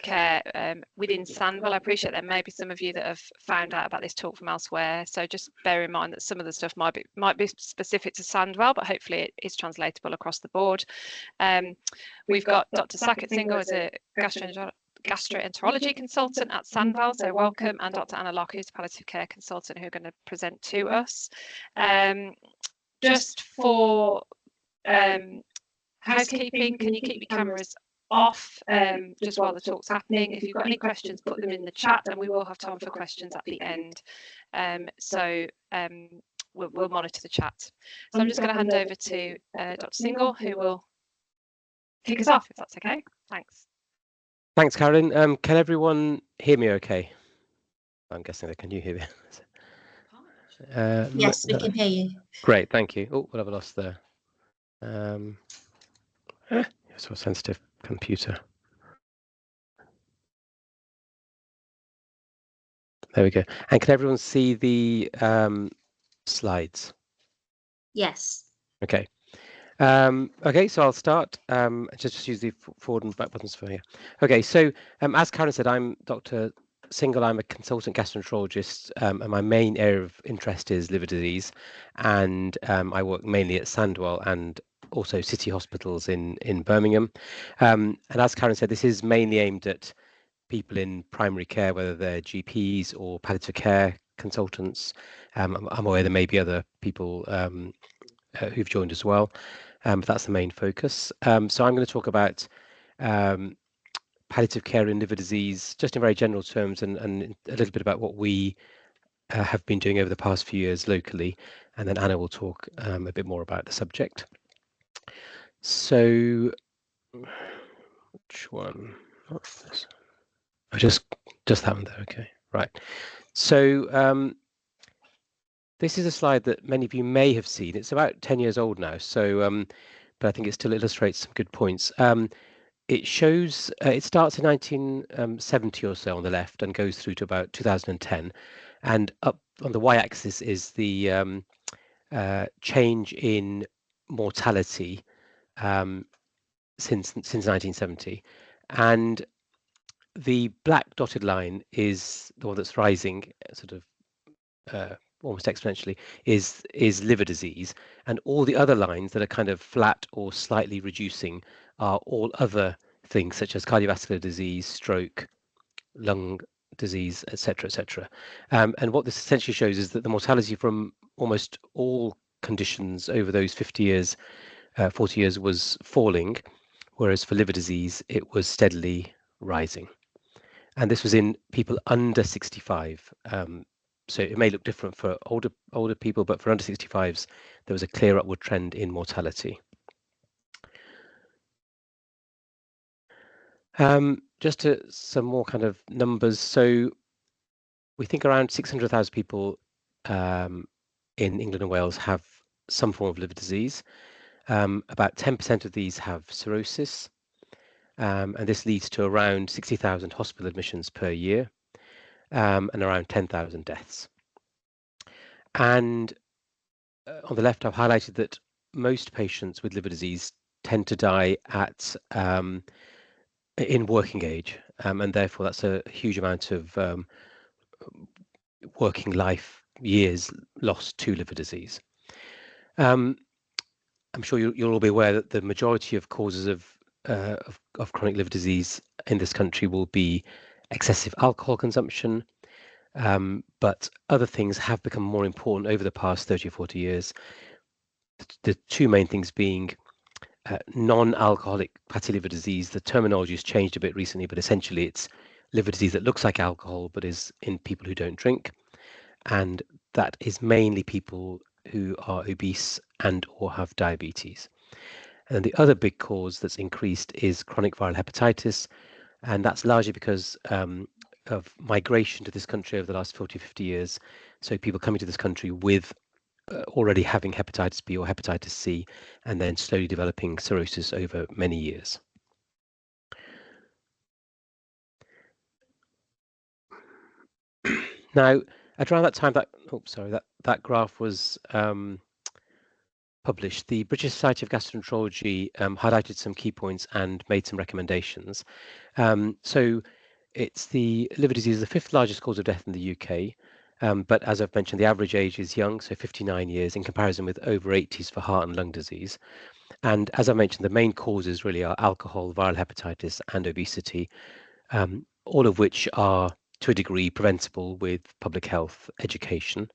care within Sandwell. I appreciate there may be some of you that have found out about this talk from elsewhere, so just bear in mind that some of the stuff might be specific to Sandwell, but hopefully it is translatable across the board. We've got Dr Saket Singal as a gastroenterology consultant at Sandwell, so welcome, and Dr Anna Locke, who's a palliative care consultant, who are going to present to us. Just for housekeeping, can you keep your cameras off just while the talk's happening? If you've got any questions, put them in the chat, and we will have time for questions at the end. We'll monitor the chat. So I'm just going to hand over to Dr Singal, who will kick us off, if that's okay. Thanks. Thanks, Carolyn. Can everyone hear me okay? I'm guessing they can. You hear me? Yes, we can hear you. Great, thank you. Oh, what have I lost there? It's a sensitive computer. There we go. And can everyone see the slides? Yes. Okay. Okay, so I'll start. Just use the forward and back buttons for here. Okay, so as Karen said, I'm Dr. Singal. I'm a consultant gastroenterologist, and my main area of interest is liver disease, and I work mainly at Sandwell and also city hospitals in Birmingham. And as Karen said, this is mainly aimed at people in primary care, whether they're GPs or palliative care consultants. I'm aware there may be other people who've joined as well, but that's the main focus. So I'm going to talk about palliative care in liver disease, just in very general terms, and a little bit about what we have been doing over the past few years locally, and then Anna will talk a bit more about the subject. So, which one? Not this. Oh, just that one there. Okay, right. So this is a slide that many of you may have seen. It's about 10 years old now, so but I think it still illustrates some good points. It shows it starts in 1970 or so on the left and goes through to about 2010, and up on the y-axis is the change in mortality since 1970, and the black dotted line is the one that's rising, sort of almost exponentially, is liver disease, and all the other lines that are kind of flat or slightly reducing are all other things such as cardiovascular disease, stroke, lung disease, etc., etc. And what this essentially shows is that the mortality from almost all conditions over those 40 years was falling, whereas for liver disease it was steadily rising. And this was in people under 65. So it may look different for older people, but for under 65s, there was a clear upward trend in mortality. Just to some more kind of numbers. So we think around 600,000 people in England and Wales have some form of liver disease. About 10% of these have cirrhosis, and this leads to around 60,000 hospital admissions per year, and around 10,000 deaths. And on the left, I've highlighted that most patients with liver disease tend to die at in working age, and therefore that's a huge amount of working life years lost to liver disease. I'm sure you'll all be aware that the majority of causes of chronic liver disease in this country will be excessive alcohol consumption, but other things have become more important over the past 30 or 40 years. The two main things being non-alcoholic fatty liver disease. The terminology has changed a bit recently, but essentially it's liver disease that looks like alcohol but is in people who don't drink, and that is mainly people who are obese and or have diabetes. And the other big cause that's increased is chronic viral hepatitis, and that's largely because of migration to this country over the last 40, 50 years. So people coming to this country with already having hepatitis B or hepatitis C, and then slowly developing cirrhosis over many years. Now, at around that time, that graph was published, the British Society of Gastroenterology highlighted some key points and made some recommendations. So it's the liver disease is the 5th largest cause of death in the UK, but as I've mentioned, the average age is young, so 59 years, in comparison with over 80s for heart and lung disease. And as I mentioned, the main causes really are alcohol, viral hepatitis, and obesity, all of which are to a degree preventable with public health education.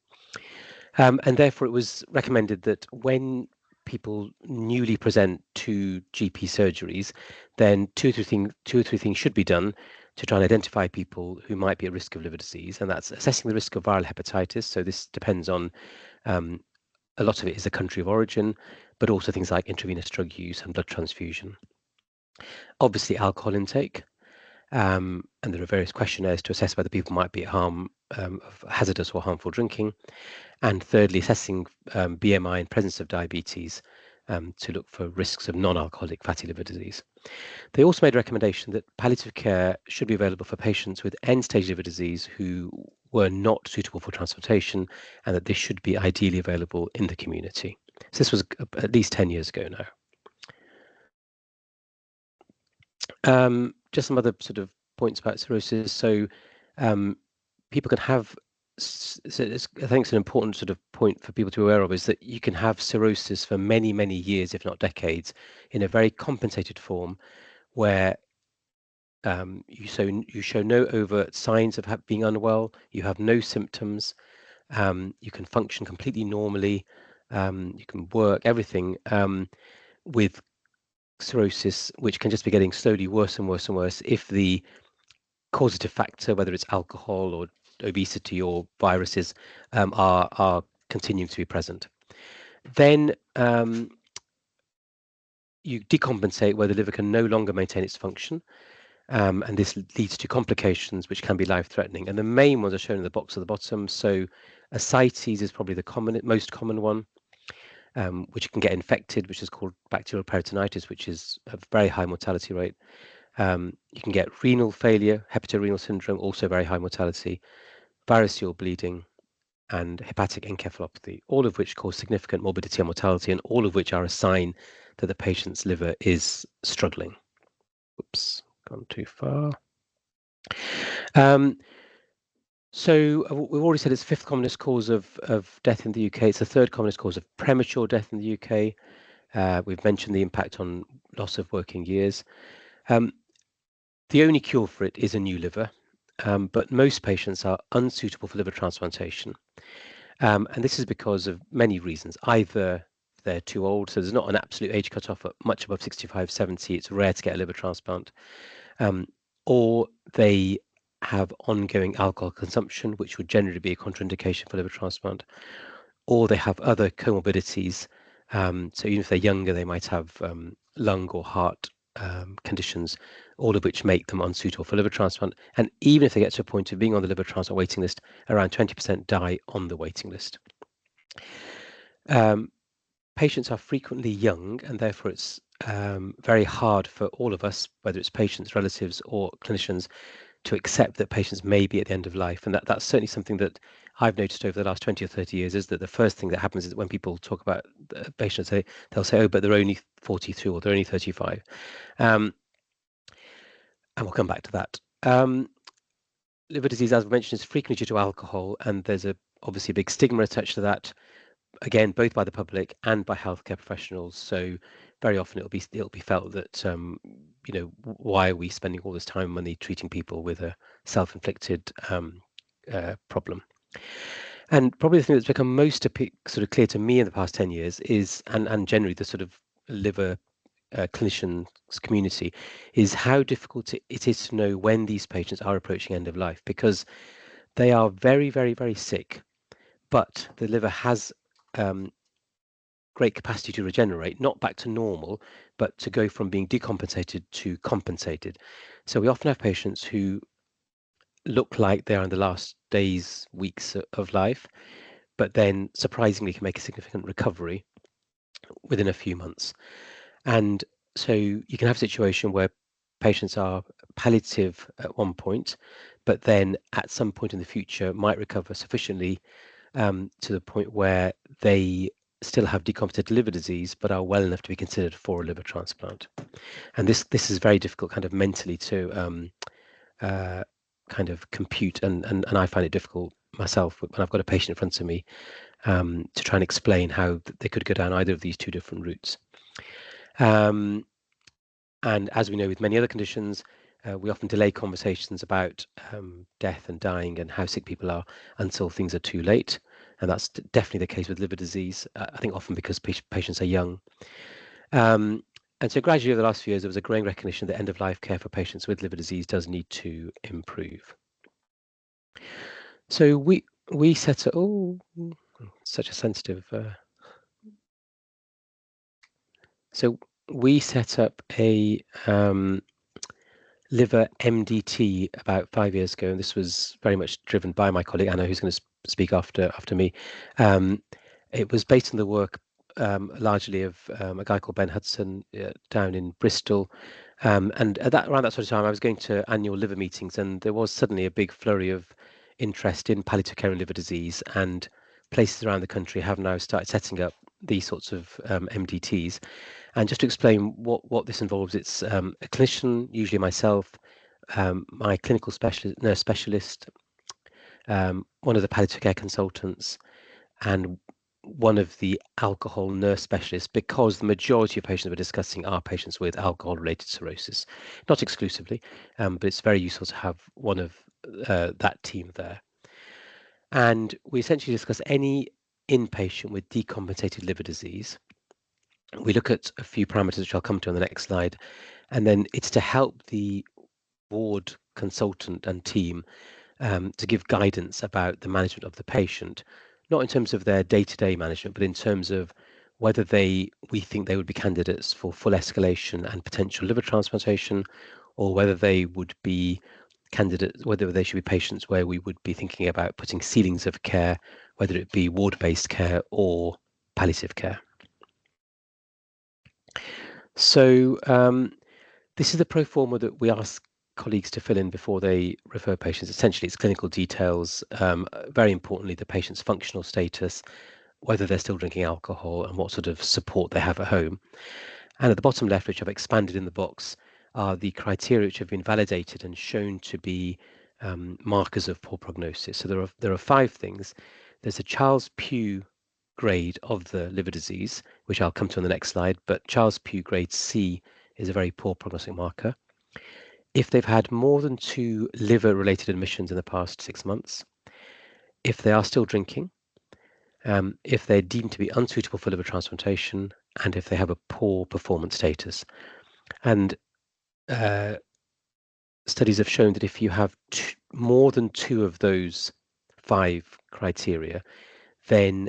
And therefore, it was recommended that when people newly present to GP surgeries, then two or three things should be done to try and identify people who might be at risk of liver disease, and that's assessing the risk of viral hepatitis. So this depends on a lot of it is the country of origin, but also things like intravenous drug use and blood transfusion. Obviously, alcohol intake, and there are various questionnaires to assess whether people might be at harm of hazardous or harmful drinking. And thirdly, assessing BMI and presence of diabetes to look for risks of non-alcoholic fatty liver disease. They also made a recommendation that palliative care should be available for patients with end-stage liver disease who were not suitable for transplantation, and that this should be ideally available in the community. So this was at least 10 years ago now. Just some other sort of points about cirrhosis. So people can have, so I think it's an important sort of point for people to be aware of, is that you can have cirrhosis for many, many years, if not decades, in a very compensated form, where you show no overt signs of being unwell, you have no symptoms, you can function completely normally, you can work, everything, with cirrhosis, which can just be getting slowly worse and worse and worse if the causative factor, whether it's alcohol or obesity or viruses, are continuing to be present. Then you decompensate where the liver can no longer maintain its function, and this leads to complications which can be life-threatening. And the main ones are shown in the box at the bottom. So ascites is probably the most common one, which can get infected, which is called bacterial peritonitis, which is a very high mortality rate. You can get renal failure, hepatorenal syndrome, also very high mortality, variceal bleeding, and hepatic encephalopathy, all of which cause significant morbidity and mortality, and all of which are a sign that the patient's liver is struggling. Oops, gone too far. So we've already said it's the 5th commonest cause of death in the UK. It's the 3rd commonest cause of premature death in the UK. We've mentioned the impact on loss of working years. The only cure for it is a new liver, but most patients are unsuitable for liver transplantation. And this is because of many reasons. Either they're too old, so there's not an absolute age cutoff at much above 65, 70. It's rare to get a liver transplant. Or they have ongoing alcohol consumption, which would generally be a contraindication for liver transplant. Or they have other comorbidities. So even if they're younger, they might have lung or heart conditions, all of which make them unsuitable for liver transplant. And even if they get to a point of being on the liver transplant waiting list, around 20% die on the waiting list. Patients are frequently young, and therefore it's very hard for all of us, whether it's patients, relatives, or clinicians, to accept that patients may be at the end of life. And that's certainly something that I've noticed over the last 20 or 30 years, is that the first thing that happens is that when people talk about the patients, they'll say, oh, but they're only 42 or they're only 35. And we'll come back to that. Liver disease, as I mentioned, is frequently due to alcohol, and there's obviously a big stigma attached to that, again, both by the public and by healthcare professionals. So very often it'll be felt that why are we spending all this time and money treating people with a self-inflicted problem? And probably the thing that's become most sort of clear to me in the past 10 years is, and generally the sort of liver clinicians community, is how difficult it is to know when these patients are approaching end of life, because they are very, very, very sick, but the liver has great capacity to regenerate, not back to normal, but to go from being decompensated to compensated. So we often have patients who look like they are in the last days, weeks of life, but then surprisingly can make a significant recovery within a few months. And so you can have a situation where patients are palliative at one point, but then at some point in the future might recover sufficiently to the point where they still have decompensated liver disease but are well enough to be considered for a liver transplant. And this is very difficult kind of mentally to kind of compute, and I find it difficult myself when I've got a patient in front of me to try and explain how they could go down either of these two different routes. And as we know with many other conditions, we often delay conversations about death and dying and how sick people are until things are too late. And that's definitely the case with liver disease, I think often because patients are young. And so gradually over the last few years, there was a growing recognition that end-of-life care for patients with liver disease does need to improve. So we set a, such a sensitive. So we set up a liver MDT about 5 years ago, and this was very much driven by my colleague Anna, who's going to speak after me. It was based on the work largely of a guy called Ben Hudson down in Bristol, and around that sort of time, I was going to annual liver meetings, and there was suddenly a big flurry of interest in palliative care and liver disease, and places around the country have now started setting up these sorts of MDTs. And just to explain what this involves, it's a clinician, usually myself, my clinical specialist, nurse specialist, one of the palliative care consultants, and one of the alcohol nurse specialists, because the majority of patients we're discussing are patients with alcohol-related cirrhosis. Not exclusively, but it's very useful to have one of that team there. And we essentially discuss any inpatient with decompensated liver disease. We look at a few parameters, which I'll come to on the next slide, and then it's to help the ward consultant and team to give guidance about the management of the patient, not in terms of their day-to-day management, but in terms of whether we think they would be candidates for full escalation and potential liver transplantation, or whether they would be candidates, whether they should be patients where we would be thinking about putting ceilings of care, whether it be ward-based care or palliative care. So this is the pro forma that we ask colleagues to fill in before they refer patients. Essentially, it's clinical details, very importantly, the patient's functional status, whether they're still drinking alcohol, and what sort of support they have at home. And at the bottom left, which I've expanded in the box, are the criteria which have been validated and shown to be markers of poor prognosis. So there are 5 things. There's a Charles-Pugh grade of the liver disease, which I'll come to on the next slide, but Charles-Pugh grade C is a very poor prognostic marker. If they've had more than 2 liver-related admissions in the past 6 months, if they are still drinking, if they're deemed to be unsuitable for liver transplantation, and if they have a poor performance status. And studies have shown that if you have more than 2 of those 5 criteria, then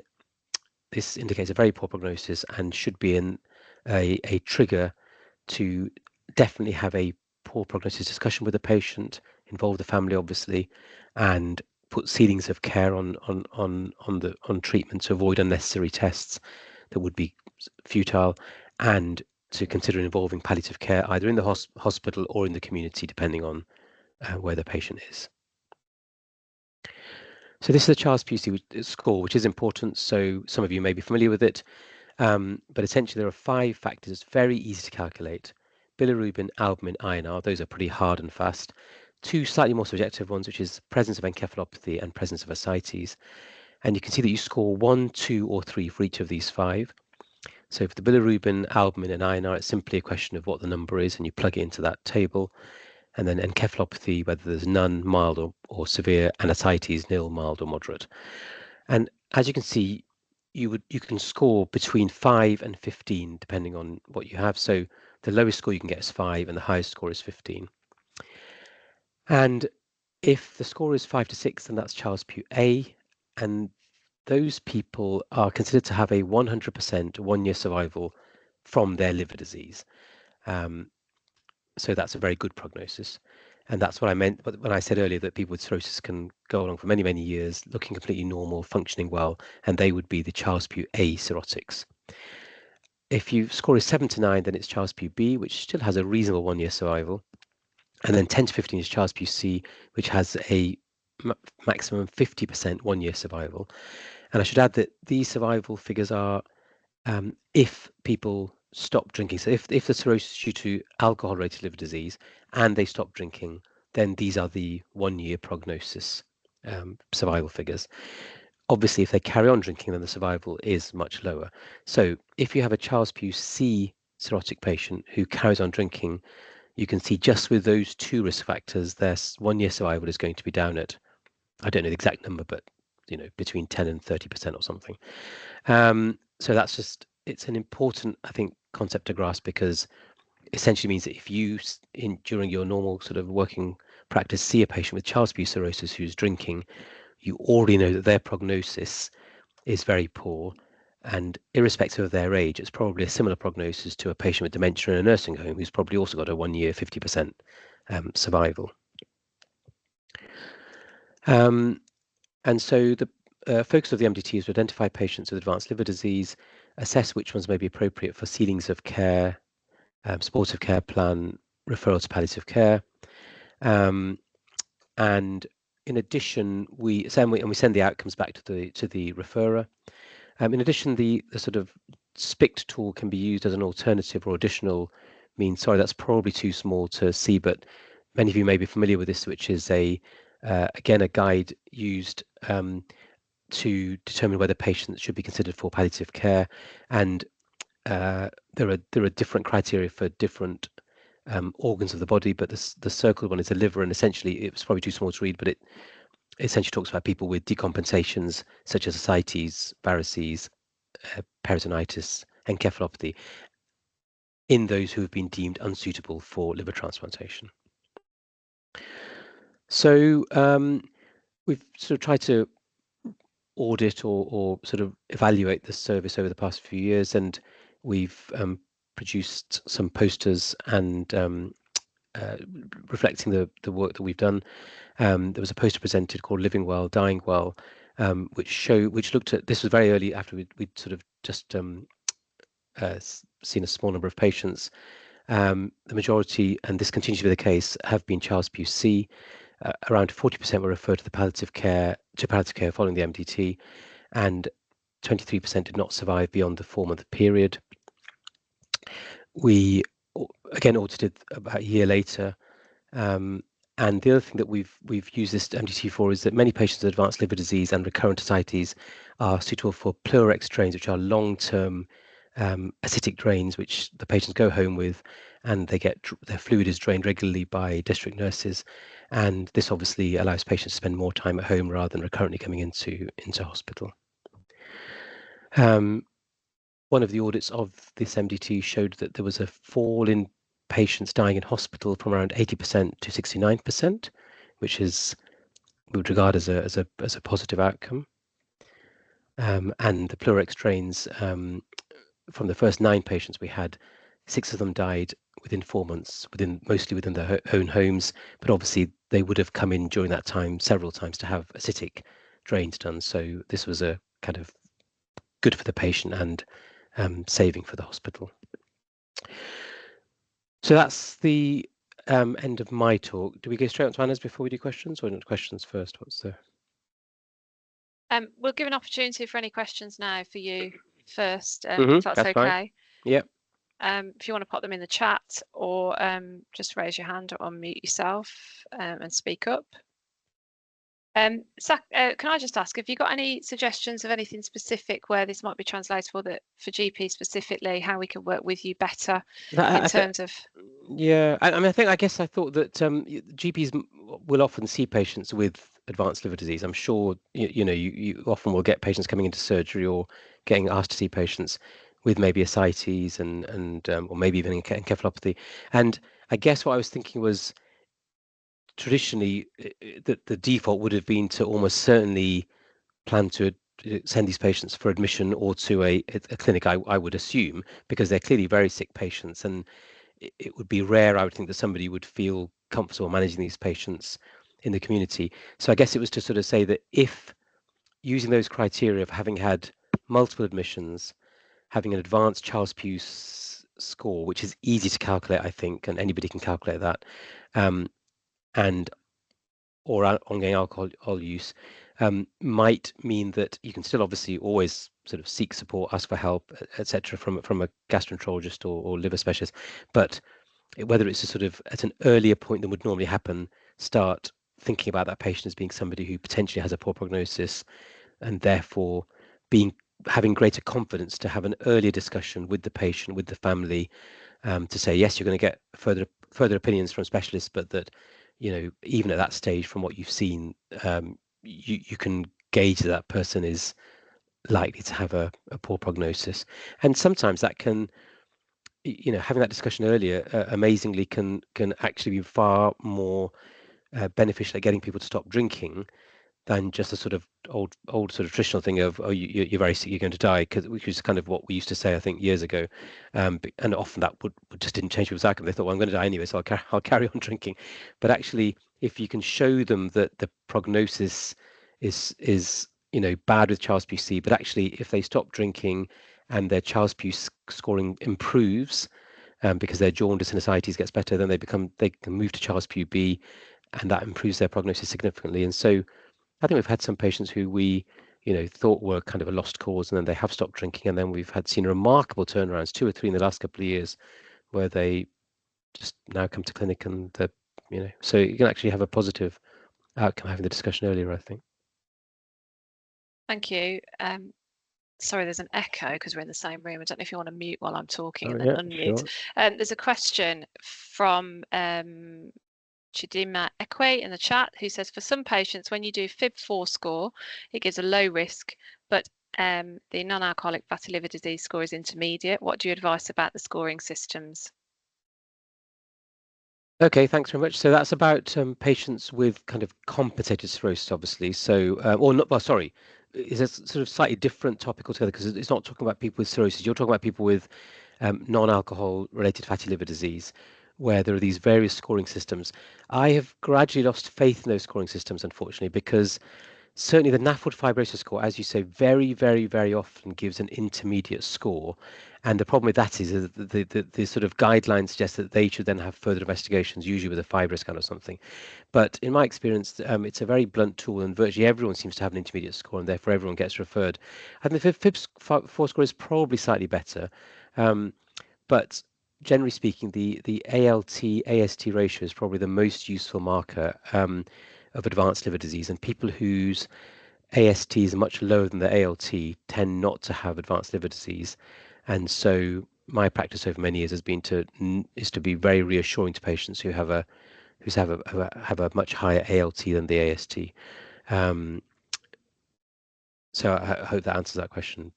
this indicates a very poor prognosis and should be a trigger to definitely have a poor prognosis discussion with the patient, involve the family obviously, and put ceilings of care on treatment to avoid unnecessary tests that would be futile, and to consider involving palliative care either in the hospital or in the community, depending on where the patient is. So this is the Charles-Pugh score, which is important. So some of you may be familiar with it, but essentially there are 5 factors, very easy to calculate. Bilirubin, albumin, INR, those are pretty hard and fast. 2 slightly more subjective ones, which is presence of encephalopathy and presence of ascites. And you can see that you score 1, 2, or 3 for each of these 5. So for the bilirubin, albumin, and INR, it's simply a question of what the number is, and you plug it into that table. And then encephalopathy, whether there's none, mild or severe, and ascites, nil, mild or moderate. And as you can see, you can score between 5 and 15 depending on what you have. So the lowest score you can get is 5, and the highest score is 15. And if the score is 5 to 6, then that's Charles-Pugh A, and those people are considered to have a 100% 1-year survival from their liver disease. So that's a very good prognosis. And that's what I meant when I said earlier that people with cirrhosis can go along for many, many years, looking completely normal, functioning well, and they would be the Charles-Pugh A cirrhotics. If your score is 7 to 9, then it's Charles-Pugh B, which still has a reasonable 1-year survival. And then 10 to 15 is Charles-Pugh C, which has a maximum 50% 1-year survival. And I should add that these survival figures are if people stop drinking. So if the cirrhosis is due to alcohol-related liver disease and they stop drinking, then these are the 1-year prognosis survival figures. Obviously, if they carry on drinking, then the survival is much lower. So if you have a Child-Pugh C cirrhotic patient who carries on drinking, you can see just with those 2 risk factors, their 1-year survival is going to be down at, I don't know the exact number, but between 10 and 30% or something. So that's just, it's an important, I think, concept to grasp, because essentially means that if you, during your normal sort of working practice, see a patient with Child-Pugh cirrhosis who's drinking, you already know that their prognosis is very poor, and irrespective of their age, it's probably a similar prognosis to a patient with dementia in a nursing home who's probably also got a 1-year 50% survival. And so the focus of the MDT is to identify patients with advanced liver disease, assess which ones may be appropriate for seedings of care, supportive care plan, referral to palliative care. And in addition, we send the outcomes back to the referrer. In addition, the sort of SPICT tool can be used as an alternative or additional means. Sorry, that's probably too small to see, but many of you may be familiar with this, which is again a guide used to determine whether patients should be considered for palliative care, and there are different criteria for different organs of the body, but the circled one is the liver, and essentially it was probably too small to read, but it essentially talks about people with decompensations such as ascites, varices, peritonitis, encephalopathy, in those who have been deemed unsuitable for liver transplantation. So we've sort of tried to audit or sort of evaluate the service over the past few years, and we've produced some posters and reflecting the work that we've done. There was a poster presented called Living Well, Dying Well, which looked at, this was very early after we'd sort of just seen a small number of patients. The majority, and this continues to be the case, have been Child-Pugh C. Around 40% were referred to palliative care following the MDT, and 23% did not survive beyond the 4-month period. We again audited about a year later, and the other thing that we've used this MDT for is that many patients with advanced liver disease and recurrent ascites are suitable for Pleurex drains, which are long-term acidic drains, which the patients go home with, and they get their fluid is drained regularly by district nurses, and this obviously allows patients to spend more time at home rather than recurrently coming into hospital. One of the audits of this MDT showed that there was a fall in patients dying in hospital from around 80% to 69%, which is we would regard as a positive outcome. And the Pleurex drains, from the first 9 patients we had, 6 of them died within 4 months, mostly within their own homes, but obviously they would have come in during that time several times to have acidic drains done. So this was a kind of good for the patient and saving for the hospital. So that's the end of my talk. Do we go straight on to Anna's before we do questions, or not questions first? What's the? We'll give an opportunity for any questions now for you first, if that's okay. Fine. Yep. If you want to pop them in the chat, or just raise your hand or unmute yourself and speak up. Can I just ask, have you got any suggestions of anything specific where this might be translatable, that for GP specifically, how we can work with you better in terms of? Yeah, I mean, I guess I thought that GPs will often see patients with advanced liver disease. I'm sure you often will get patients coming into surgery or getting asked to see patients with maybe ascites and or maybe even encephalopathy. And I guess what I was thinking was, traditionally, the default would have been to almost certainly plan to send these patients for admission or to a clinic, I would assume, because they're clearly very sick patients, and it would be rare, I would think, that somebody would feel comfortable managing these patients in the community. So I guess it was to sort of say that if using those criteria of having had multiple admissions, having an advanced Child-Pugh score, which is easy to calculate, I think, and anybody can calculate that, or ongoing alcohol use, might mean that you can still obviously always sort of seek support, ask for help, etc., from a gastroenterologist or liver specialist. But whether it's a sort of at an earlier point than would normally happen, start thinking about that patient as being somebody who potentially has a poor prognosis, and therefore having greater confidence to have an earlier discussion with the patient, with the family, to say, yes, you're going to get further opinions from specialists, but that, even at that stage, from what you've seen, you can gauge that person is likely to have a poor prognosis. And sometimes that can, having that discussion earlier, amazingly can actually be far more beneficial at getting people to stop drinking than just a sort of old sort of traditional thing of, oh, you're very sick, you're going to die, which is kind of what we used to say, I think, years ago. And often that would just didn't change people's outcome. They thought, well, I'm going to die anyway, so I'll carry on drinking. But actually, if you can show them that the prognosis is bad with Child-Pugh-C, but actually if they stop drinking and their Child-Pugh scoring improves, because their jaundice and ascites gets better, then they can move to Child-Pugh-B, and that improves their prognosis significantly. And so I think we've had some patients who we, thought were kind of a lost cause, and then they have stopped drinking, and then we've seen remarkable turnarounds, 2 or 3 in the last couple of years, where they just now come to clinic, and so you can actually have a positive outcome having the discussion earlier, I think. Thank you. Sorry, there's an echo because we're in the same room. I don't know if you want to mute while I'm talking Oh, and then yeah, unmute. sure. There's a question from Chidima Ekwe in the chat, who says, for some patients, when you do FIB4 score, it gives a low risk, but the non-alcoholic fatty liver disease score is intermediate. What do you advise about the scoring systems? Okay, thanks very much. So that's about patients with kind of compensated cirrhosis, obviously. So, or not, well, sorry, it's a sort of slightly different topic altogether, because it's not talking about people with cirrhosis. You're talking about people with non-alcohol related fatty liver disease, where there are these various scoring systems. I have gradually lost faith in those scoring systems, unfortunately, because certainly the NAFLD fibrosis score, as you say, very, very, very often gives an intermediate score. And the problem with that is that the sort of guidelines suggest that they should then have further investigations, usually with a fibro scan or something. But in my experience, it's a very blunt tool, and virtually everyone seems to have an intermediate score, and therefore everyone gets referred. I think the FIB4 score is probably slightly better. But generally speaking, the ALT-AST ratio is probably the most useful marker of advanced liver disease, and people whose AST is much lower than their ALT tend not to have advanced liver disease. And so my practice over many years has been to be very reassuring to patients who have a much higher ALT than the AST. So I hope that answers that question.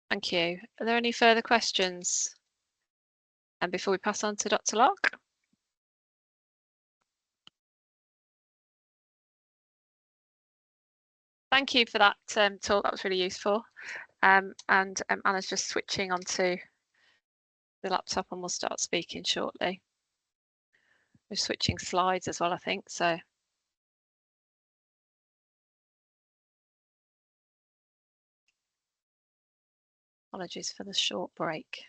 Thank you. Are there any further questions? And before we pass on to Dr. Locke? Thank you for that talk. That was really useful. And Anna's just switching onto the laptop and we'll start speaking shortly. We're switching slides as well, I think. So apologies for the short break.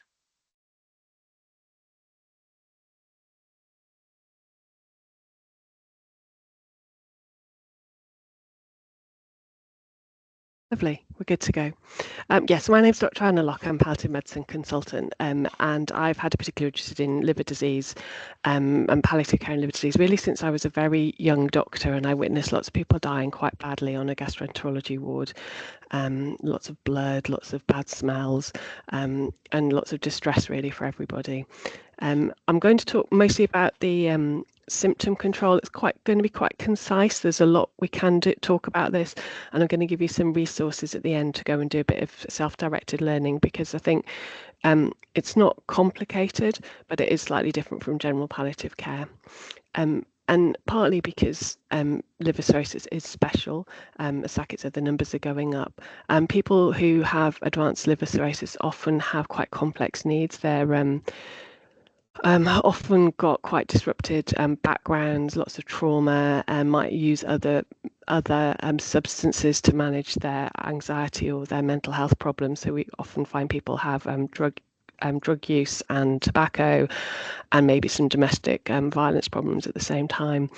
Lovely, we're good to go. Yes, my name's Dr Anna Locke, I'm Palliative Medicine Consultant, and I've had a particular interest in liver disease and palliative care in liver disease really since I was a very young doctor, and I witnessed lots of people dying quite badly on a gastroenterology ward, lots of blood, lots of bad smells, and lots of distress really for everybody. I'm going to talk mostly about the symptom control. It's going to be quite concise. There's a lot we can talk about this, and I'm going to give you some resources at the end to go and do a bit of self-directed learning, because I think it's not complicated, but it is slightly different from general palliative care. And partly because liver cirrhosis is special, as Saket said, the numbers are going up. People who have advanced liver cirrhosis often have quite complex needs. They're often got quite disrupted backgrounds, lots of trauma, and might use other substances to manage their anxiety or their mental health problems. So we often find people have drug drug use and tobacco, and maybe some domestic violence problems at the same time,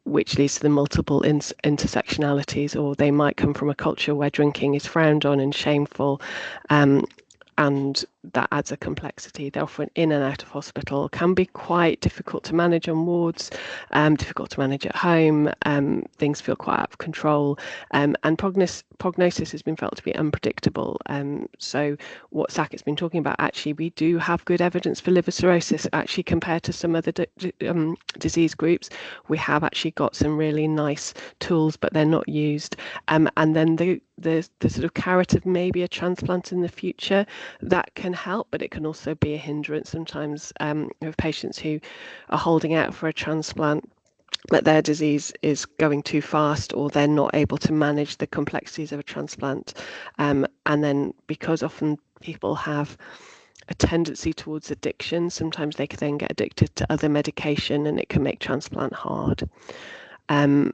which leads to the multiple intersectionalities, or they might come from a culture where drinking is frowned on and shameful, and that adds a complexity. They're often in and out of hospital, can be quite difficult to manage on wards, difficult to manage at home, things feel quite out of control, and prognosis has been felt to be unpredictable. So what Saket's been talking about, actually we do have good evidence for liver cirrhosis, actually compared to some other disease groups. We have actually got some really nice tools, but they're not used. And then the sort of carrot of maybe a transplant in the future, that can help, but it can also be a hindrance sometimes. With patients who are holding out for a transplant, but their disease is going too fast, or they're not able to manage the complexities of a transplant. And then because often people have a tendency towards addiction, sometimes they can then get addicted to other medication, and it can make transplant hard. And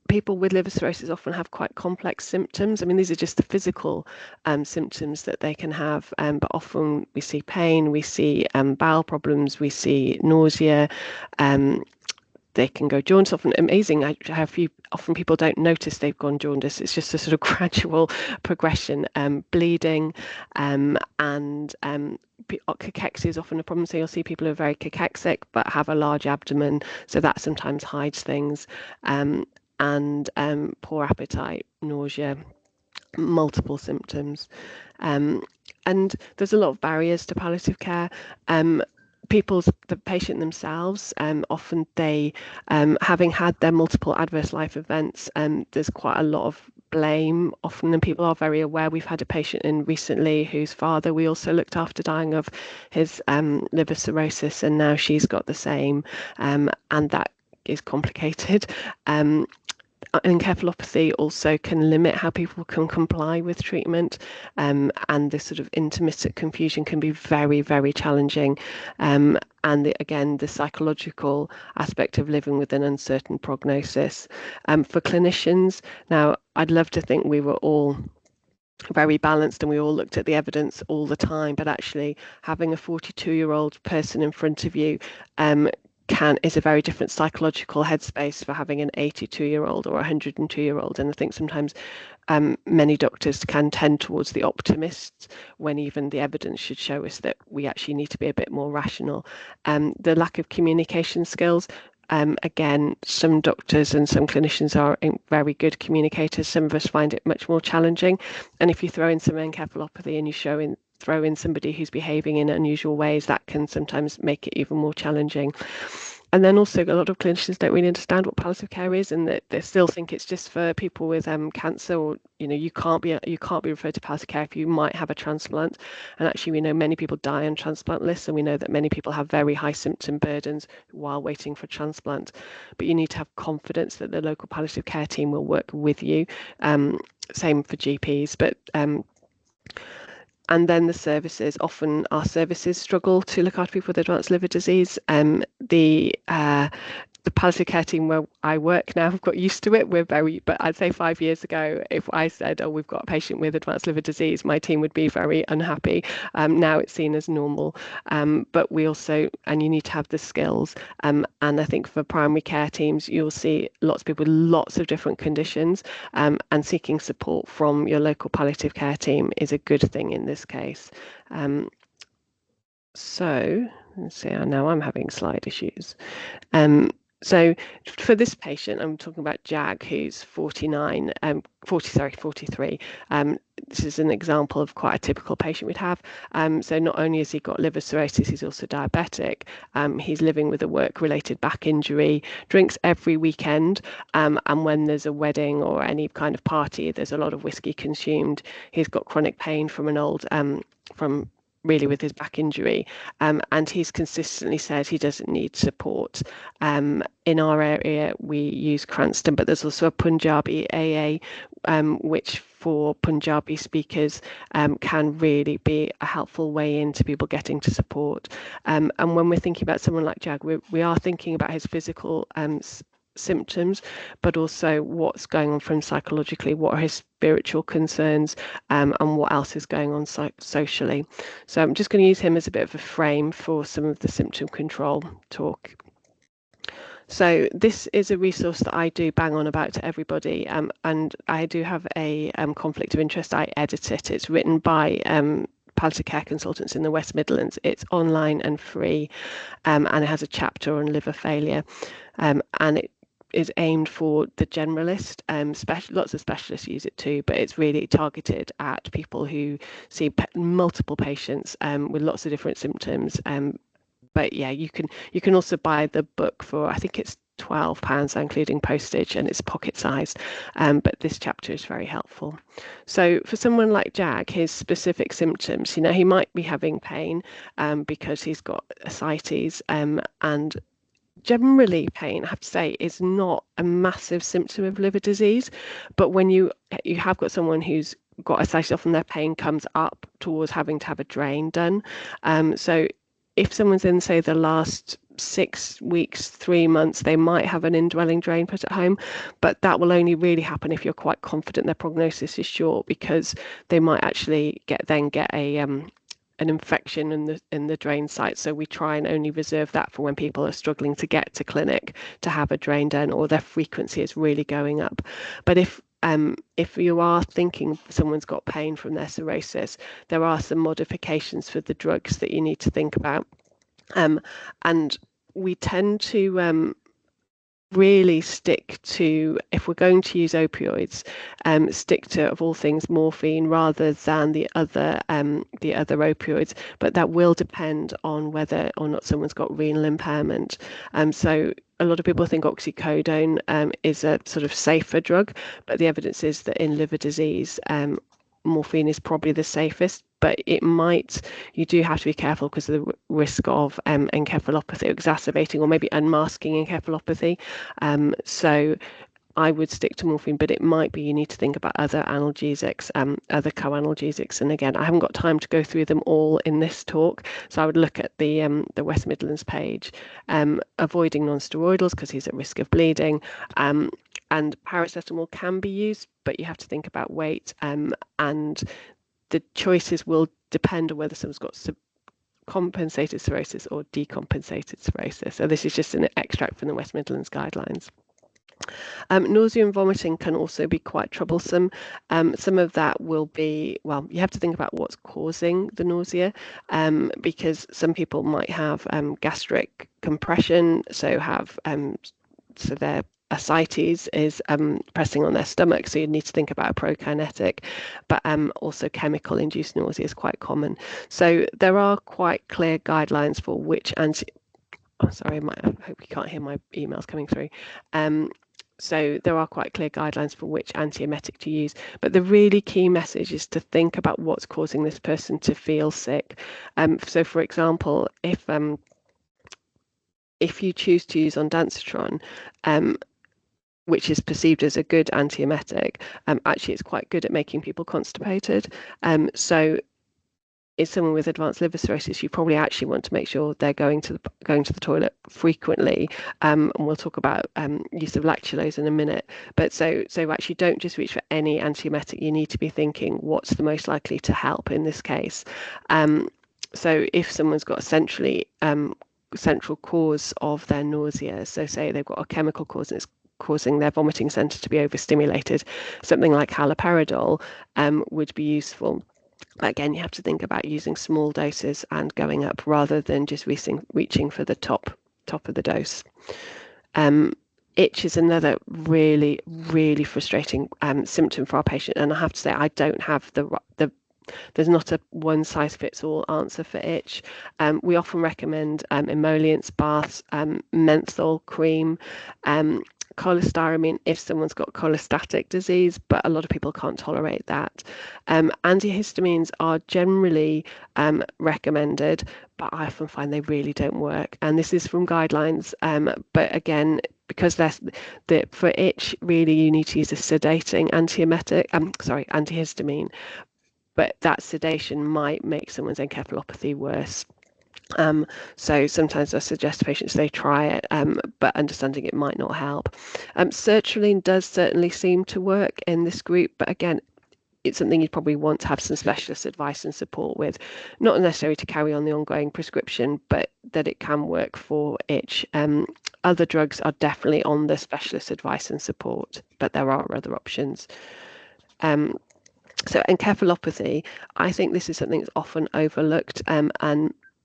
people with liver cirrhosis often have quite complex symptoms. I mean, these are just the physical symptoms that they can have, but often we see pain, we see bowel problems, we see nausea. They can go jaundice. Often amazing. Often people don't notice they've gone jaundice. It's just a sort of gradual progression. Bleeding, and cachexia is often a problem. So you'll see people who are very cachexic but have a large abdomen, so that sometimes hides things. And poor appetite, nausea, multiple symptoms. And there's a lot of barriers to palliative care. The patient themselves, often they, having had their multiple adverse life events, there's quite a lot of blame often, and people are very aware. We've had a patient in recently whose father we also looked after dying of his liver cirrhosis, and now she's got the same, and that is complicated. Encephalopathy also can limit how people can comply with treatment, and this sort of intermittent confusion can be very, very challenging. And again, the psychological aspect of living with an uncertain prognosis. For clinicians, now I'd love to think we were all very balanced and we all looked at the evidence all the time, but actually having a 42-year-old person in front of you is a very different psychological headspace for having an 82-year-old or a 102-year-old. And I think sometimes many doctors can tend towards the optimists when even the evidence should show us that we actually need to be a bit more rational. The lack of communication skills, again, some doctors and some clinicians are very good communicators. Some of us find it much more challenging. And if you throw in some encephalopathy and you throw in somebody who's behaving in unusual ways, that can sometimes make it even more challenging. And then also a lot of clinicians don't really understand what palliative care is, and that they still think it's just for people with cancer, or you can't be referred to palliative care if you might have a transplant. And actually we know many people die on transplant lists, and we know that many people have very high symptom burdens while waiting for transplant. But you need to have confidence that the local palliative care team will work with you. Same for GPs, but and then the services, often our services struggle to look after people with advanced liver disease. The palliative care team where I work now have got used to it. But I'd say 5 years ago, if I said, oh, we've got a patient with advanced liver disease, my team would be very unhappy. Now it's seen as normal. But we also, and you need to have the skills. And I think for primary care teams, you'll see lots of people with lots of different conditions, and seeking support from your local palliative care team is a good thing in this case. So let's see, now I'm having slide issues. So for this patient, I'm talking about Jag, who's 43. This is an example of quite a typical patient we'd have. So not only has he got liver cirrhosis, he's also diabetic. He's living with a work-related back injury, drinks every weekend, and when there's a wedding or any kind of party, there's a lot of whiskey consumed. He's got chronic pain from really with his back injury, and he's consistently said he doesn't need support. In our area we use Cranston, but there's also a Punjabi AA, which for Punjabi speakers can really be a helpful way into people getting to support. And when we're thinking about someone like Jag, we are thinking about his physical symptoms, but also what's going on for him psychologically, what are his spiritual concerns, and what else is going on socially. So I'm just going to use him as a bit of a frame for some of the symptom control talk. So this is a resource that I do bang on about to everybody, and I do have a conflict of interest. I edit it. It's written by palliative care consultants in the West Midlands. It's online and free, and it has a chapter on liver failure, and it is aimed for the generalist. Lots of specialists use it too, but it's really targeted at people who see multiple patients with lots of different symptoms. But yeah, you can also buy the book for, I think it's £12, including postage, and it's pocket sized. But this chapter is very helpful. So for someone like Jag, his specific symptoms, he might be having pain because he's got ascites, and generally pain, I have to say, is not a massive symptom of liver disease. But when you have got someone who's got ascites, often their pain comes up towards having to have a drain done. So if someone's in, say, the last 6 weeks, 3 months, they might have an indwelling drain put at home, but that will only really happen if you're quite confident their prognosis is short, because they might actually get a an infection in the drain site. So we try and only reserve that for when people are struggling to get to clinic to have a drain done, or their frequency is really going up. But if you are thinking someone's got pain from their cirrhosis, there are some modifications for the drugs that you need to think about. And we tend to really stick to, if we're going to use opioids, stick to, of all things, morphine rather than the other opioids. But that will depend on whether or not someone's got renal impairment. So a lot of people think oxycodone is a sort of safer drug, but the evidence is that in liver disease, morphine is probably the safest, but you do have to be careful because of the risk of encephalopathy, exacerbating or maybe unmasking encephalopathy. So I would stick to morphine, but it might be you need to think about other analgesics, other co-analgesics. And again, I haven't got time to go through them all in this talk, so I would look at the West Midlands page. Avoiding non-steroidals because he's at risk of bleeding. And paracetamol can be used, but you have to think about weight, and the choices will depend on whether someone's got compensated cirrhosis or decompensated cirrhosis. So this is just an extract from the West Midlands guidelines. Nausea and vomiting can also be quite troublesome. Some of that will be, well, you have to think about what's causing the nausea, because some people might have gastric compression, so their ascites is pressing on their stomach, so you need to think about a prokinetic, but also chemical induced nausea is quite common. So there are quite clear guidelines for which I hope you can't hear my emails coming through. So there are quite clear guidelines for which antiemetic to use, but the really key message is to think about what's causing this person to feel sick. So for example, if you choose to use ondansetron, which is perceived as a good antiemetic, actually it's quite good at making people constipated. So is someone with advanced liver cirrhosis, you probably actually want to make sure they're going to the toilet frequently, and we'll talk about use of lactulose in a minute. But so actually don't just reach for any antiemetic. You need to be thinking what's the most likely to help in this case. So if someone's got a central cause of their nausea, so say they've got a chemical cause and it's causing their vomiting centre to be overstimulated, something like haloperidol would be useful. Again, you have to think about using small doses and going up rather than just reaching for the top of the dose. Itch is another really, really frustrating symptom for our patient, and I have to say I don't have there's not a one-size-fits-all answer for itch. We often recommend emollients, baths, menthol cream, cholestyramine if someone's got cholestatic disease, but a lot of people can't tolerate that. Antihistamines are generally recommended, but I often find they really don't work. And this is from guidelines, but again, because for itch, really you need to use a sedating antihistamine, but that sedation might make someone's encephalopathy worse. So sometimes I suggest to patients they try it, but understanding it might not help. Sertraline does certainly seem to work in this group, but again, it's something you'd probably want to have some specialist advice and support with, not necessarily to carry on the ongoing prescription, but that it can work for itch. Other drugs are definitely on the specialist advice and support, but there are other options. So encephalopathy, I think this is something that's often overlooked and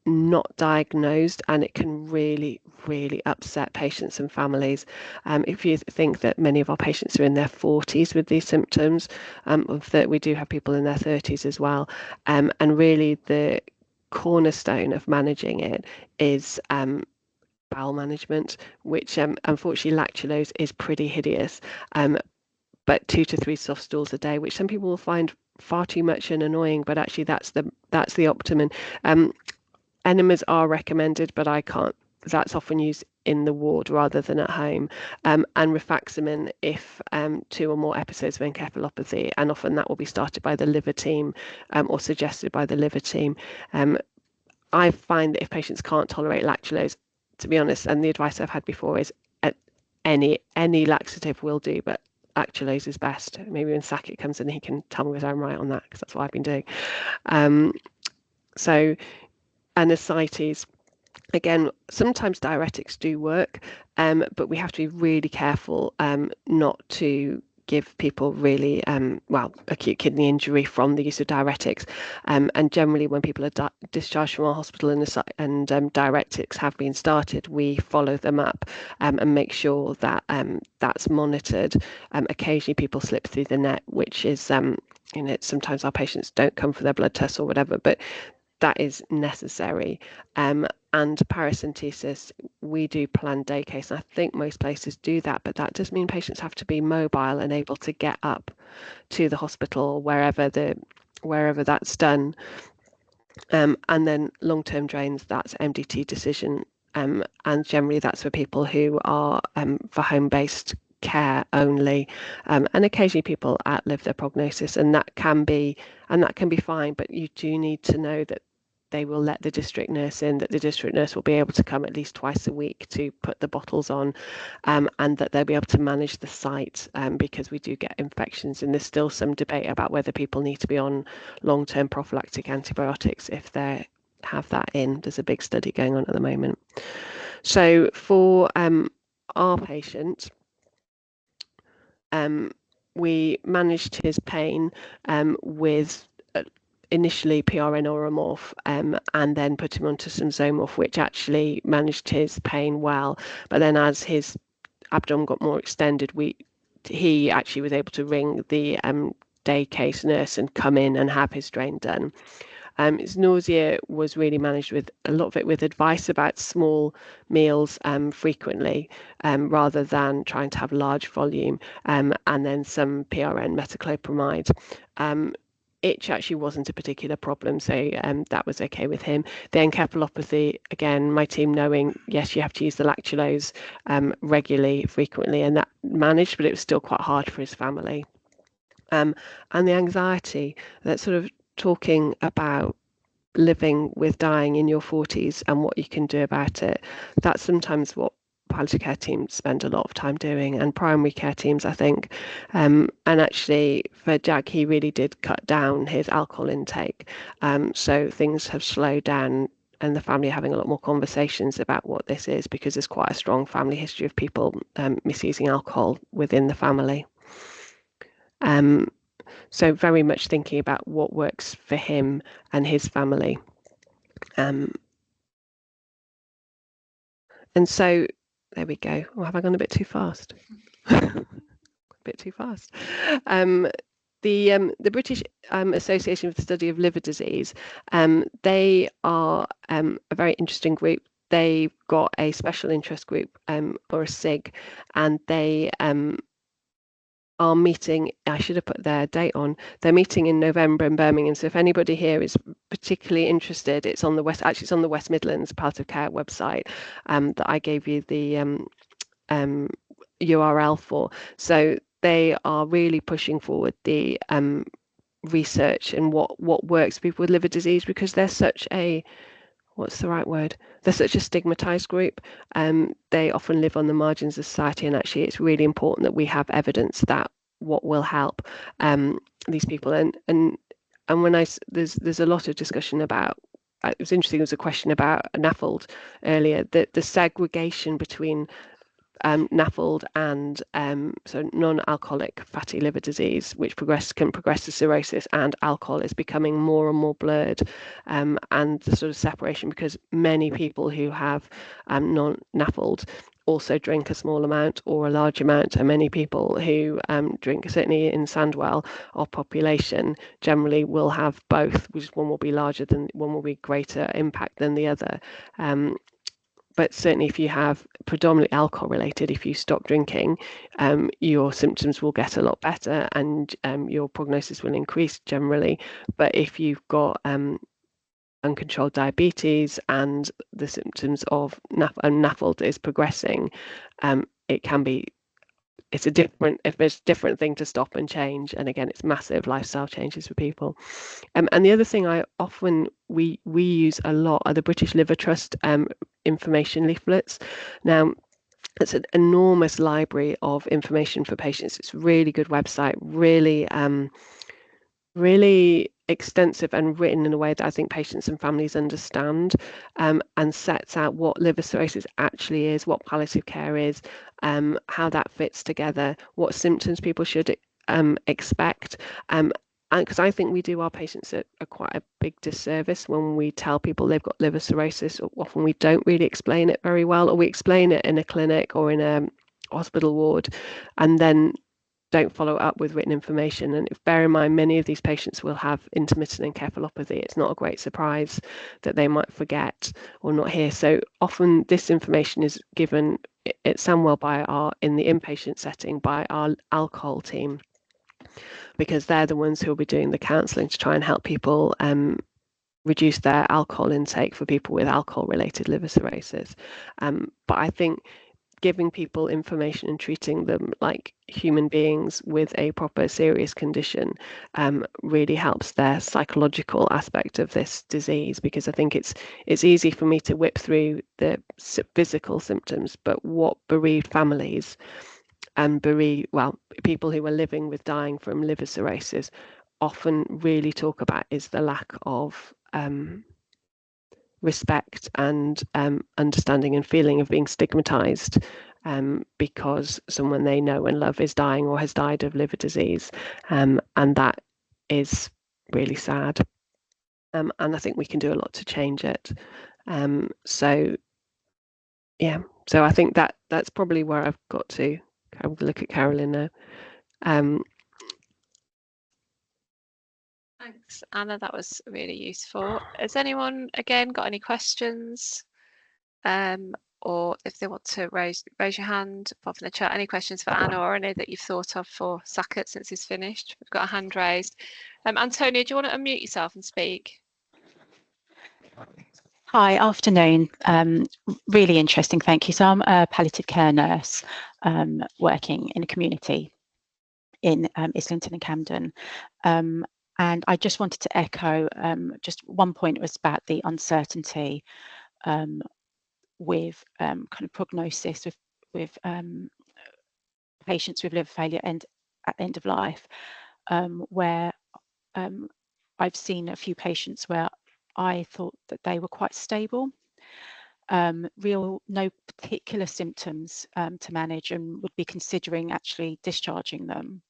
not diagnosed, and it can really, really upset patients and families. If you think that many of our patients are in their 40s with these symptoms, that we do have people in their 30s as well, and really the cornerstone of managing it is bowel management, which unfortunately lactulose is pretty hideous, but 2 to 3 soft stools a day, which some people will find far too much and annoying, but actually that's the optimum. Enemas are recommended, but I can't. That's often used in the ward rather than at home. And rifaximin if 2 or more episodes of encephalopathy, and often that will be started by the liver team or suggested by the liver team. I find that if patients can't tolerate lactulose, to be honest, and the advice I've had before is any laxative will do, but lactulose is best. Maybe when Saket comes in, he can tell me whether I'm right on that, because that's what I've been doing. So and ascites, again, sometimes diuretics do work, but we have to be really careful not to give people really acute kidney injury from the use of diuretics, and generally when people are discharged from our hospital and diuretics have been started, we follow them up and make sure that that's monitored. Occasionally people slip through the net, which is sometimes our patients don't come for their blood tests or whatever, but that is necessary. And paracentesis, we do planned day case, and I think most places do that, but that does mean patients have to be mobile and able to get up to the hospital wherever that's done. And then long-term drains, that's MDT decision, and generally that's for people who are for home-based care only, and occasionally people outlive their prognosis, and that can be fine, but you do need to know that they will let the district nurse in, that the district nurse will be able to come at least twice a week to put the bottles on, and that they'll be able to manage the site, because we do get infections, and there's still some debate about whether people need to be on long-term prophylactic antibiotics if they have that in. There's a big study going on at the moment. So for our patient, we managed his pain with initially PRN or Amorph, and then put him onto some Zomorph, which actually managed his pain well. But then as his abdomen got more extended, he actually was able to ring the day case nurse and come in and have his drain done. His nausea was really managed with a lot of it with advice about small meals frequently, rather than trying to have large volume, and then some PRN metoclopramide. Itch actually wasn't a particular problem, so that was okay with him. The encephalopathy, again, my team knowing, yes, you have to use the lactulose regularly, frequently, and that managed, but it was still quite hard for his family. And the anxiety, that sort of talking about living with dying in your 40s and what you can do about it, that's sometimes what palliative care teams spend a lot of time doing, and primary care teams, I think. And actually for Jack, he really did cut down his alcohol intake, so things have slowed down, and the family are having a lot more conversations about what this is, because there's quite a strong family history of people misusing alcohol within the family. So very much thinking about what works for him and his family. And so there we go. Or have I gone a bit too fast? A bit too fast. The British Association for the Study of Liver Disease, they are a very interesting group. They've got a special interest group, or a SIG, and they are meeting, I should have put their date on, they're meeting in November in Birmingham. So if anybody here is particularly interested, it's on the West Midlands Palliative Care website that I gave you the URL for. So they are really pushing forward the research and what works for people with liver disease, because there's such a what's the right word? They're such a stigmatized group. They often live on the margins of society, and actually it's really important that we have evidence that what will help these people. And when there's a lot of discussion about, it was interesting, there was a question about NAFLD earlier, that the segregation between NAFLD and so non-alcoholic fatty liver disease, which can progress to cirrhosis, and alcohol is becoming more and more blurred, and the sort of separation, because many people who have non-NAFLD also drink a small amount or a large amount, and many people who drink, certainly in Sandwell, our population generally will have both, which one will be larger than, one will be greater impact than the other. But certainly if you have predominantly alcohol related, if you stop drinking, your symptoms will get a lot better, and your prognosis will increase generally. But if you've got uncontrolled diabetes and the symptoms of NAFLD is progressing, it's a different thing to stop and change. And again, it's massive lifestyle changes for people. And the other thing we use a lot are the British Liver Trust information leaflets. Now, it's an enormous library of information for patients. It's a really good website, really extensive and written in a way that I think patients and families understand, and sets out what liver cirrhosis actually is, what palliative care is, how that fits together, what symptoms people should expect. And because I think we do our patients a quite a big disservice when we tell people they've got liver cirrhosis, or often we don't really explain it very well, or we explain it in a clinic or in a hospital ward and then don't follow up with written information. And bear in mind, many of these patients will have intermittent encephalopathy. It's not a great surprise that they might forget or not hear. So often this information is given at Sandwell in the inpatient setting by our alcohol team, because they're the ones who will be doing the counselling to try and help people reduce their alcohol intake for people with alcohol-related liver cirrhosis. But I think giving people information and treating them like human beings with a proper serious condition really helps their psychological aspect of this disease, because I think it's easy for me to whip through the physical symptoms, but what bereaved families and people who are living with dying from liver cirrhosis often really talk about is the lack of respect and understanding and feeling of being stigmatized because someone they know and love is dying or has died of liver disease, and that is really sad, and I think we can do a lot to change it. So I think that's probably where I've got to. I'm gonna look at Carolyn now. Thanks, Anna. That was really useful. Has anyone again got any questions? Or if they want to raise your hand, pop in the chat. Any questions for Anna or any that you've thought of for Saket since he's finished? We've got a hand raised. Antonia, do you want to unmute yourself and speak? Hi, afternoon. Really interesting, thank you. So I'm a palliative care nurse working in a community in Islington and Camden. And I just wanted to echo just one point was about the uncertainty with kind of prognosis with patients with liver failure at end of life, where I've seen a few patients where I thought that they were quite stable, no particular symptoms to manage, and would be considering actually discharging them.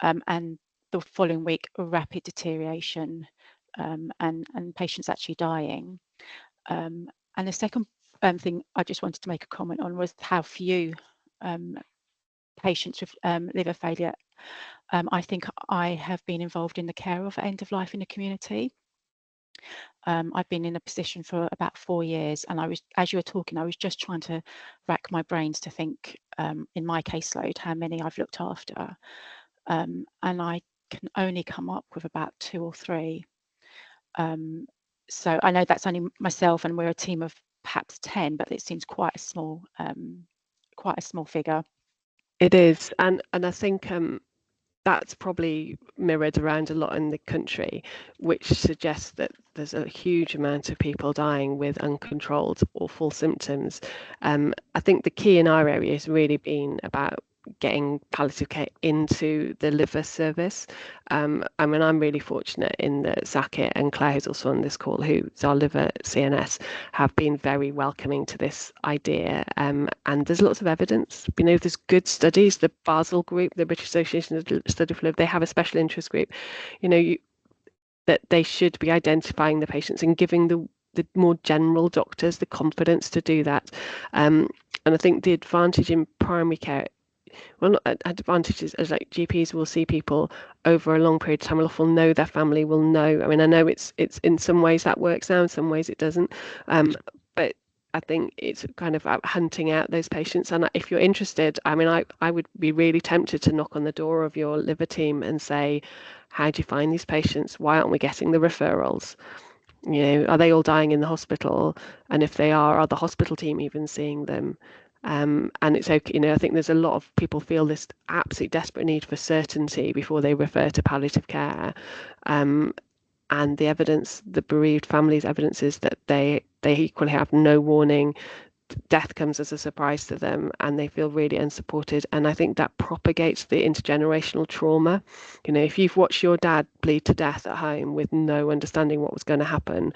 And the following week, a rapid deterioration and patients actually dying. And the second thing I just wanted to make a comment on was how few patients with liver failure I think I have been involved in the care of end of life in the community. I've been in a position for about 4 years, and as you were talking, I was just trying to rack my brains to think in my caseload how many I've looked after, and I can only come up with about 2 or 3. So I know that's only myself, and we're a team of perhaps 10, but it seems quite a small figure. It is, and I think that's probably mirrored around a lot in the country, which suggests that there's a huge amount of people dying with uncontrolled or full symptoms. I think the key in our area has really been about getting palliative care into the liver service. I mean, I'm really fortunate in that Saket and Claire, who's also on this call, who's our liver CNS, have been very welcoming to this idea. And there's lots of evidence. You know, there's good studies. The Basel group, the British Association of Study for Liver, they have a special interest group. You know, that they should be identifying the patients and giving the more general doctors the confidence to do that. And I think the advantage in primary care, well, not advantages as like GPs will see people over a long period of time, will often know their family, will know. I mean, I know it's in some ways that works now, in some ways it doesn't. But I think it's kind of out hunting out those patients. And if you're interested, I mean, I would be really tempted to knock on the door of your liver team and say, how do you find these patients? Why aren't we getting the referrals? You know, are they all dying in the hospital? And if they are the hospital team even seeing them? And it's okay, you know, I think there's a lot of people feel this absolute desperate need for certainty before they refer to palliative care. And the evidence, the bereaved families' evidence is that they equally have no warning. Death comes as a surprise to them and they feel really unsupported. And I think that propagates the intergenerational trauma. You know, if you've watched your dad bleed to death at home with no understanding what was going to happen,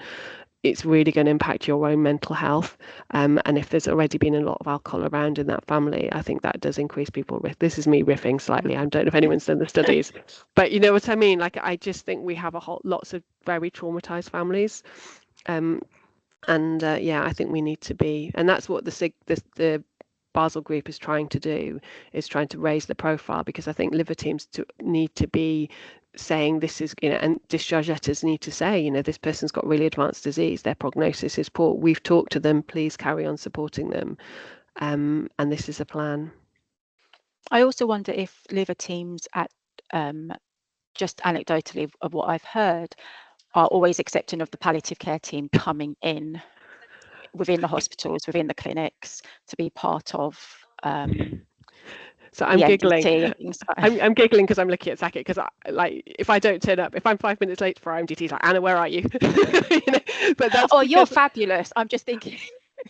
it's really going to impact your own mental health. And if there's already been a lot of alcohol around in that family, I think that does increase people's risk. This is me riffing slightly. I don't know if anyone's done the studies, but you know what I mean? Like, I just think we have lots of very traumatized families. Yeah, I think we need to be, and that's what the Basel group is trying to do, is trying to raise the profile, because I think liver teams need to be saying this is, you know, and discharge letters need to say, you know, this person's got really advanced disease, their prognosis is poor, we've talked to them, please carry on supporting them, and this is a plan. I also wonder if liver teams, at just anecdotally of what I've heard, are always accepting of the palliative care team coming in within the hospitals, within the clinics, to be part of so I'm giggling. MDT. I'm giggling because I'm looking at Saket, because like, if I don't turn up, if I'm 5 minutes late for our MDT, like, Anna, where are you? You know, but that's you're fabulous. I'm just thinking.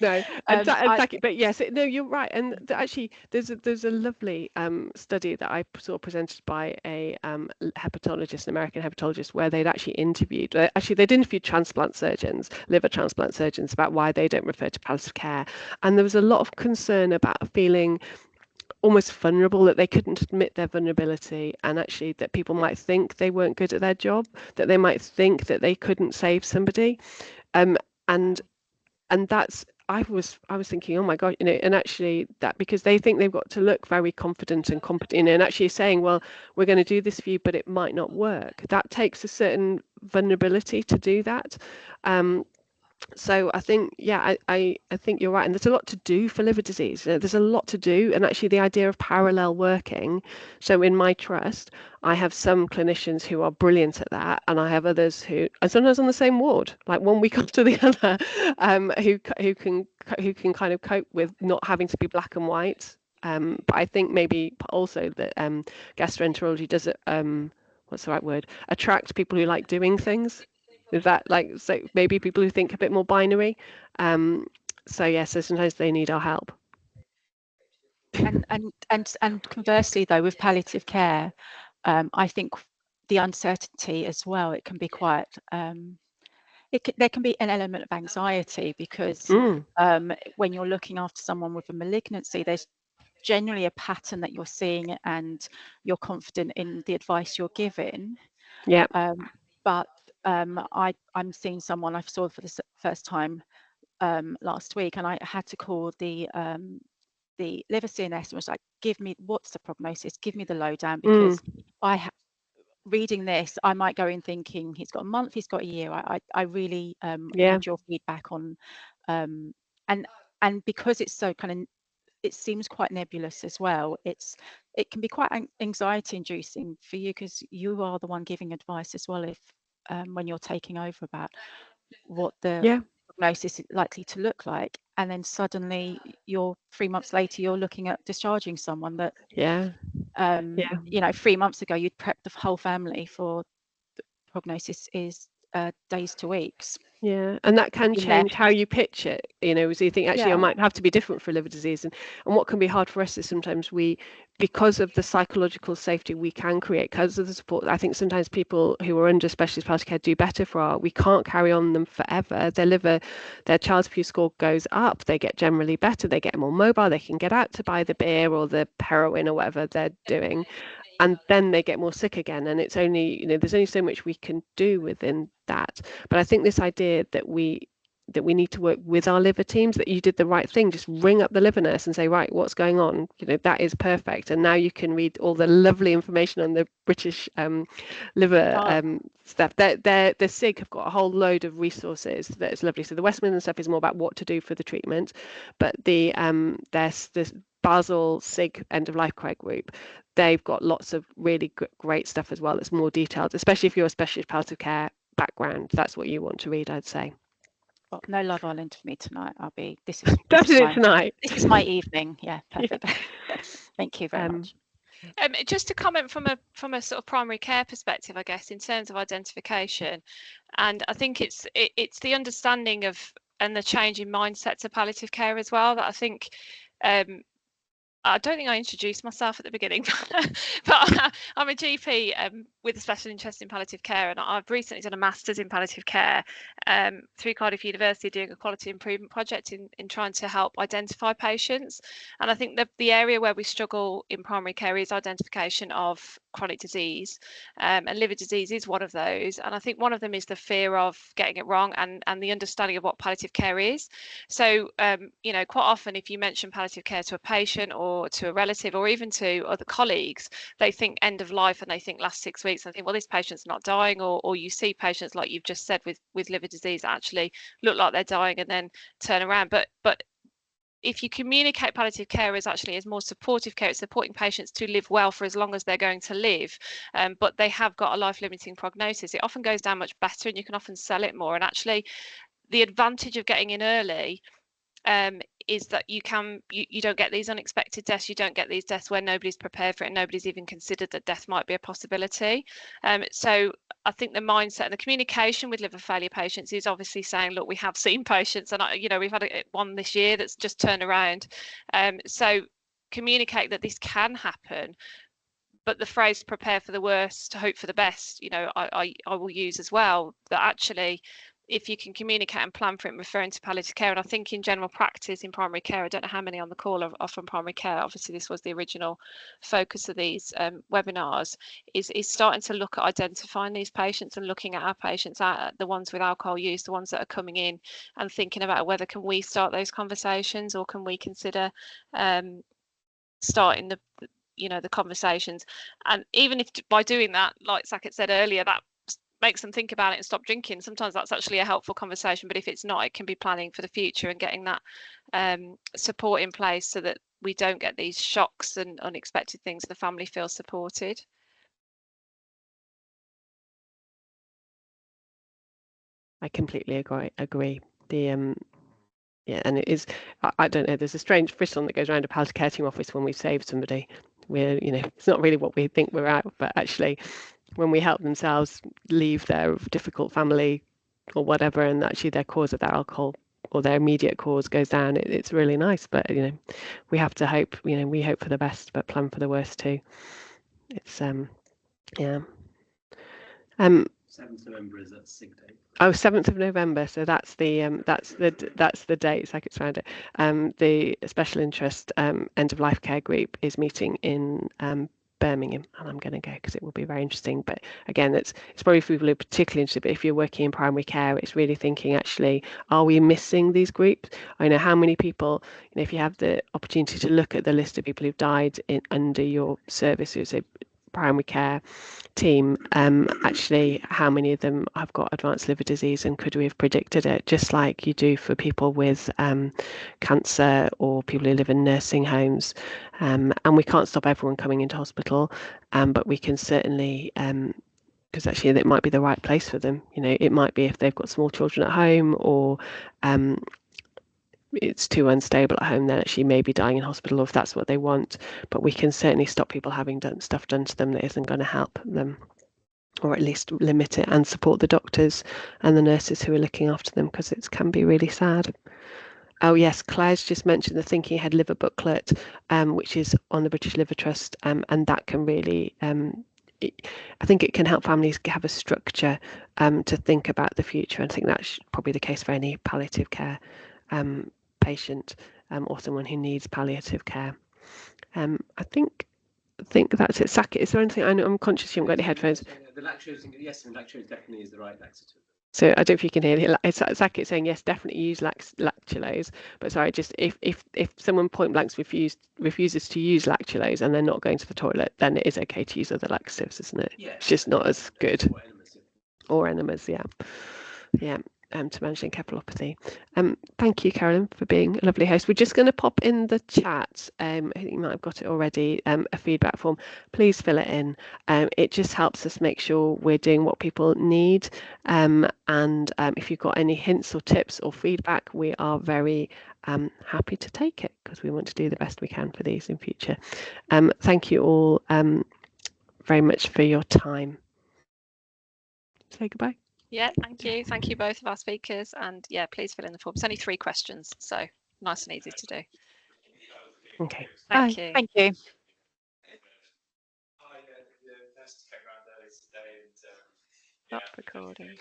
No, Saket, but yes, no, you're right. And actually, there's a lovely study that I saw presented by a hepatologist, an American hepatologist, where they'd actually interviewed. They'd interviewed transplant surgeons, liver transplant surgeons, about why they don't refer to palliative care, and there was a lot of concern about feeling almost vulnerable, that they couldn't admit their vulnerability, and actually that people might think they weren't good at their job, that they might think that they couldn't save somebody, and that's, I was thinking, oh my God, you know, and actually that, because they think they've got to look very confident and competent, you know, and actually saying, well, we're going to do this for you, but it might not work. That takes a certain vulnerability to do that. So I think, yeah, I think you're right. And there's a lot to do for liver disease. There's a lot to do. And actually the idea of parallel working. So in my trust, I have some clinicians who are brilliant at that. And I have others who, and sometimes on the same ward, like one week after the other, who can kind of cope with not having to be black and white. But I think maybe also that gastroenterology does it, what's the right word? Attract people who like doing things. Is that like, so maybe people who think a bit more binary? So yes, so sometimes they need our help. And conversely, though, with palliative care, I think the uncertainty as well, it can be quite, there can be an element of anxiety, because when you're looking after someone with a malignancy, there's generally a pattern that you're seeing and you're confident in the advice you're giving. Yeah. But I'm seeing someone I saw for the first time last week, and I had to call the liver CNS and was like, give me, what's the prognosis? Give me the lowdown, because reading this, I might go in thinking he's got a month, he's got a year. I really need your feedback on, and because it's so kind of, it seems quite nebulous as well. It can be quite anxiety inducing for you, because you are the one giving advice as well, if when you're taking over, about what the prognosis is likely to look like, and then suddenly you're 3 months later you're looking at discharging someone that You know, 3 months ago, you'd prep the whole family for the prognosis is days to weeks. Yeah, and that can change how you pitch it, you know, so you think actually I might have to be different for liver disease. And what can be hard for us is sometimes we, because of the psychological safety we can create, because of the support, I think sometimes people who are under specialist palliative care do better for we can't carry on them forever. Their child's Pew score goes up, they get generally better, they get more mobile, they can get out to buy the beer or the heroin or whatever they're doing. And then they get more sick again, and it's only, you know, there's only so much we can do within that. But I think this idea that we need to work with our liver teams, that you did the right thing, just ring up the liver nurse and say, right, what's going on, you know, that is perfect. And now you can read all the lovely information on the British liver stuff. The SIG have got a whole load of resources that's lovely. So the West Midlands stuff is more about what to do for the treatment, but there's this Basel SIG end of life care group, they've got lots of really great stuff as well that's more detailed, especially if you're a specialist palliative care background. That's what you want to read, I'd say. Well, no Love Island for me tonight. This is my evening. Yeah, perfect. Yeah. Thank you very much. Just to comment from a sort of primary care perspective, I guess, in terms of identification, and I think it's the understanding of and the change in mindset to palliative care as well that I think. I don't think I introduced myself at the beginning, but I'm a GP with a special interest in palliative care, and I've recently done a master's in palliative care through Cardiff University, doing a Quality Improvement Project in trying to help identify patients. And I think the area where we struggle in primary care is identification of chronic disease, and liver disease is one of those. And I think one of them is the fear of getting it wrong and the understanding of what palliative care is. So, you know, quite often if you mention palliative care to a patient or to a relative or even to other colleagues, they think end of life and they think last 6 weeks and think, well, this patient's not dying, or you see patients like you've just said with liver disease that actually look like they're dying and then turn around. But if you communicate palliative care as more supportive care, it's supporting patients to live well for as long as they're going to live, but they have got a life-limiting prognosis, it often goes down much better and you can often sell it more. And actually the advantage of getting in early is that you don't get these unexpected deaths, you don't get these deaths where nobody's prepared for it and nobody's even considered that death might be a possibility. So I think the mindset and the communication with liver failure patients is obviously saying, look, we have seen patients, and you know, we've had one this year that's just turned around. So communicate that this can happen, but the phrase "prepare for the worst, hope for the best," you know, I will use as well. That actually, if you can communicate and plan for it, referring to palliative care, and I think in general practice in primary care, I don't know how many on the call are from primary care. Obviously, this was the original focus of these webinars, is starting to look at identifying these patients and looking at our patients, the ones with alcohol use, the ones that are coming in, and thinking about whether can we start those conversations or can we consider starting the conversations. And even if by doing that, like Saket said earlier, that makes them think about it and stop drinking, sometimes that's actually a helpful conversation. But if it's not, it can be planning for the future and getting that support in place so that we don't get these shocks and unexpected things, the family feels supported. I completely agree. Yeah, and it is, I don't know, there's a strange frisson that goes around a palliative care team office when we've saved somebody. We're, you know, it's not really what we think we're out, but actually when we help themselves leave their difficult family or whatever, and actually their cause of their alcohol or their immediate cause goes down, it's really nice. But, you know, we have to hope, you know, we hope for the best, but plan for the worst too. It's, yeah. 7th November is that SIG date. Oh, 7th of November. So that's the date. So I could find it. The special interest end of life care group is meeting in Birmingham, and I'm going to go because it will be very interesting. But again, it's probably for people who are particularly interested. But if you're working in primary care, it's really thinking, actually, are we missing these groups? I know how many people, you know, if you have the opportunity to look at the list of people who've died under your service, who say primary care team, actually how many of them have got advanced liver disease, and could we have predicted it, just like you do for people with cancer or people who live in nursing homes. And we can't stop everyone coming into hospital, but we can certainly, because actually it might be the right place for them. You know, it might be if they've got small children at home, or it's too unstable at home, then actually maybe dying in hospital, or if that's what they want. But we can certainly stop people having stuff done to them that isn't going to help them, or at least limit it, and support the doctors and the nurses who are looking after them, because it can be really sad. Oh yes, Claire's just mentioned the Thinking Ahead Liver booklet, which is on the British Liver Trust, and that can really, I think it can help families have a structure to think about the future. And I think that's probably the case for any palliative care patient or someone who needs palliative care. I think that's it. Saket, is there anything? I know I'm conscious you haven't got any headphones. The lactose, yes, the lactose definitely is the right laxative. So I don't know if you can hear Saket saying yes, definitely use lactulose. But sorry, just if someone point blank refuses to use lactulose and they're not going to the toilet, then it is okay to use other laxatives, isn't it? Yeah. It's just not as good. Or enemas, or enemas, yeah, to managing encephalopathy. Thank you, Carolyn, for being a lovely host. We're just going to pop in the chat. I think you might have got it already. A feedback form. Please fill it in. It just helps us make sure we're doing what people need. And if you've got any hints or tips or feedback, we are very happy to take it, because we want to do the best we can for these in future. Thank you all very much for your time. Say goodbye. Yeah, thank you both of our speakers, and yeah, please fill in the form. It's only 3 questions, so nice and easy to do. Okay, Thank bye. you. Thank you. Stop recording.